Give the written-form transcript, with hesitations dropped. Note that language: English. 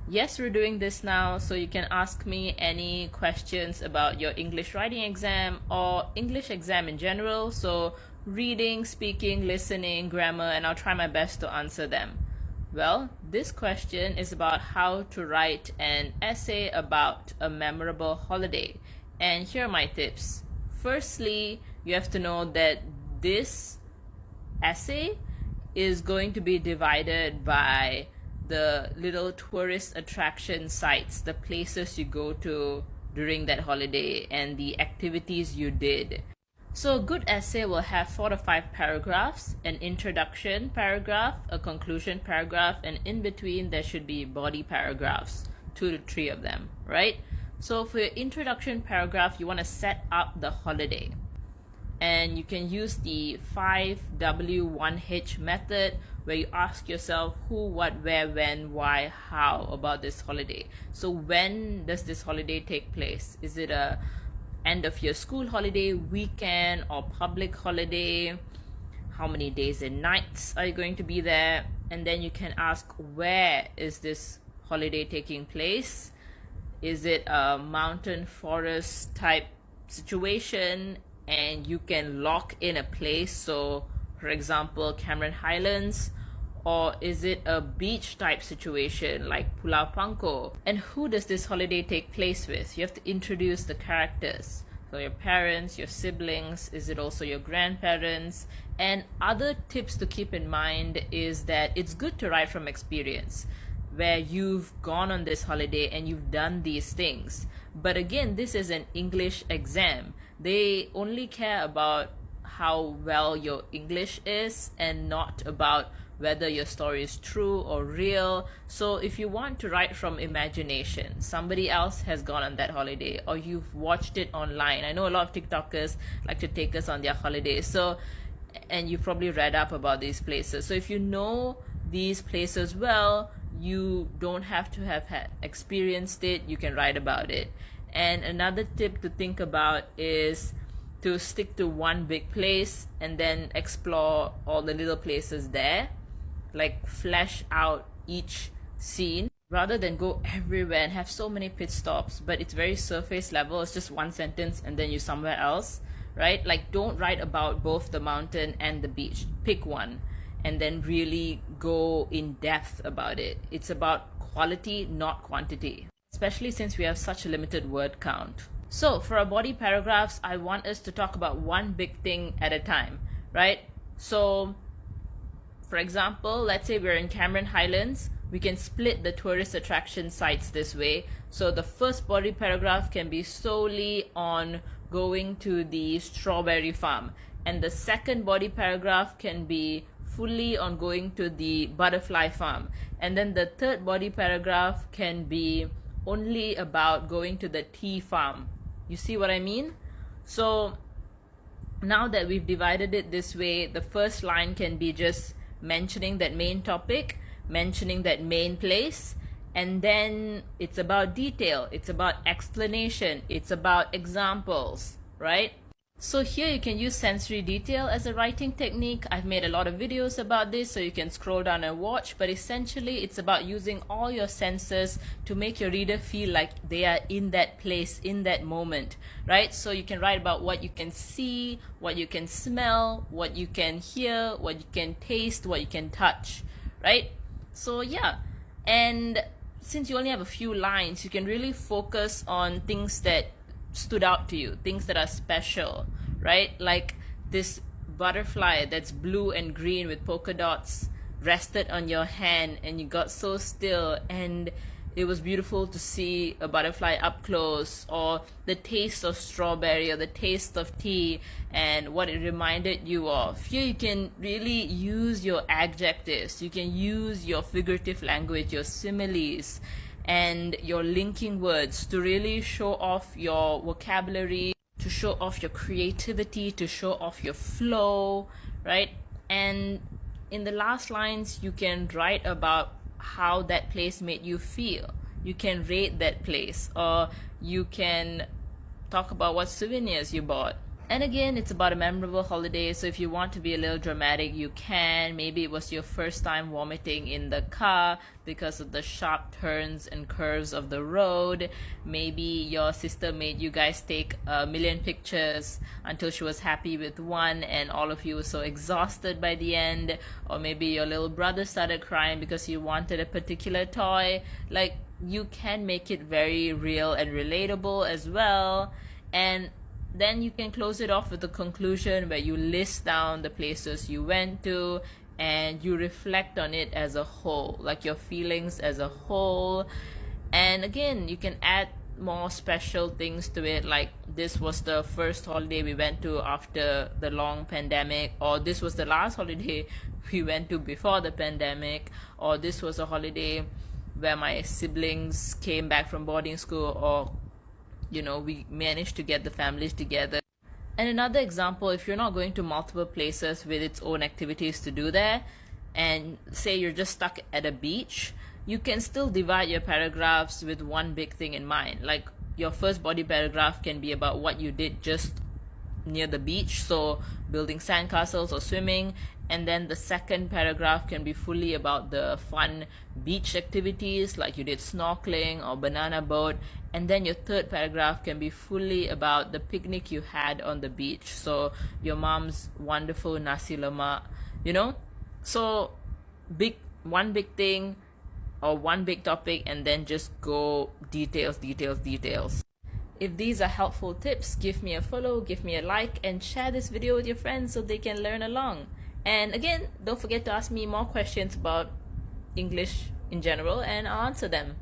Yes, we're doing this now, so you can ask me any questions about your English writing exam or English exam in general. So, reading, speaking, listening, grammar, and I'll try my best to answer them. Well, this question is about how to write an essay about a memorable holiday. And here are my tips. Firstly, you have to know that this essay is going to be divided by the little tourist attraction sites, the places you go to during that holiday, and the activities you did. So, a good essay will have 4 to 5 paragraphs, an introduction paragraph, a conclusion paragraph, and in between there should be body paragraphs, 2 to 3 of them, right? So, for your introduction paragraph, you want to set up the holiday, and you can use the 5W1H method where you ask yourself who, what, where, when, why, how about this holiday. So when does this holiday take place? Is it a end of year school holiday, weekend, or public holiday? How many days and nights are you going to be there? And then you can ask, where is this holiday taking place? Is it a mountain forest type situation, and you can lock in a place? So for example, Cameron Highlands. Or is it a beach type situation like Pulau Pangko? And who does this holiday take place with? You have to introduce the characters. So your parents, your siblings, is it also your grandparents? And other tips to keep in mind is that it's good to write from experience, where you've gone on this holiday and you've done these things. But again, this is an English exam. They only care about how well your English is and not about whether your story is true or real. So if you want to write from imagination, somebody else has gone on that holiday or you've watched it online. I know a lot of TikTokers like to take us on their holidays. So, and you probably read up about these places. So if you know these places well, you don't have to have experienced it, you can write about it. And another tip to think about is to stick to one big place and then explore all the little places there, like flesh out each scene rather than go everywhere and have so many pit stops. But it's very surface level, it's just one sentence and then you're somewhere else, right? Like, don't write about both the mountain and the beach, pick one and then really go in depth about it. It's about quality, not quantity, especially since we have such a limited word count. So for our body paragraphs, I want us to talk about one big thing at a time, right? So for example, let's say we're in Cameron Highlands. We can split the tourist attraction sites this way. So the first body paragraph can be solely on going to the strawberry farm, and the second body paragraph can be fully on going to the butterfly farm, and then the third body paragraph can be only about going to the tea farm. You see what I mean? So now that we've divided it this way, the first line can be just mentioning that main topic, mentioning that main place, and then it's about detail, it's about explanation, it's about examples, right? So here you can use sensory detail as a writing technique. I've made a lot of videos about this, so you can scroll down and watch, but essentially it's about using all your senses to make your reader feel like they are in that place, in that moment, right? So you can write about what you can see, what you can smell, what you can hear, what you can taste, what you can touch, right? So yeah, and since you only have a few lines, you can really focus on things that stood out to you, things that are special, right? Like this butterfly that's blue and green with polka dots rested on your hand and you got so still and it was beautiful to see a butterfly up close, or the taste of strawberry or the taste of tea and what it reminded you of. Here you can really use your adjectives, you can use your figurative language, your similes, and your linking words to really show off your vocabulary, to show off your creativity, to show off your flow, right? And in the last lines, you can write about how that place made you feel. You can rate that place, or you can talk about what souvenirs you bought. And again, it's about a memorable holiday, so if you want to be a little dramatic, you can. Maybe it was your first time vomiting in the car because of the sharp turns and curves of the road. Maybe your sister made you guys take a million pictures until she was happy with one and all of you were so exhausted by the end. Or maybe your little brother started crying because you wanted a particular toy. Like, you can make it very real and relatable as well. And then you can close it off with a conclusion where you list down the places you went to and you reflect on it as a whole, like your feelings as a whole. And again, you can add more special things to it, like this was the first holiday we went to after the long pandemic, or this was the last holiday we went to before the pandemic, or this was a holiday where my siblings came back from boarding school, or we managed to get the families together. And another example, if you're not going to multiple places with its own activities to do there, and say you're just stuck at a beach, you can still divide your paragraphs with one big thing in mind. Like, your first body paragraph can be about what you did just near the beach, so building sandcastles or swimming, and then the second paragraph can be fully about the fun beach activities like you did snorkeling or banana boat, and then your third paragraph can be fully about the picnic you had on the beach, so your mom's wonderful nasi lemak, so one big thing or one big topic, and then just go details. If these are helpful tips, give me a follow, give me a like, and share this video with your friends so they can learn along. And again, don't forget to ask me more questions about English in general, and I'll answer them.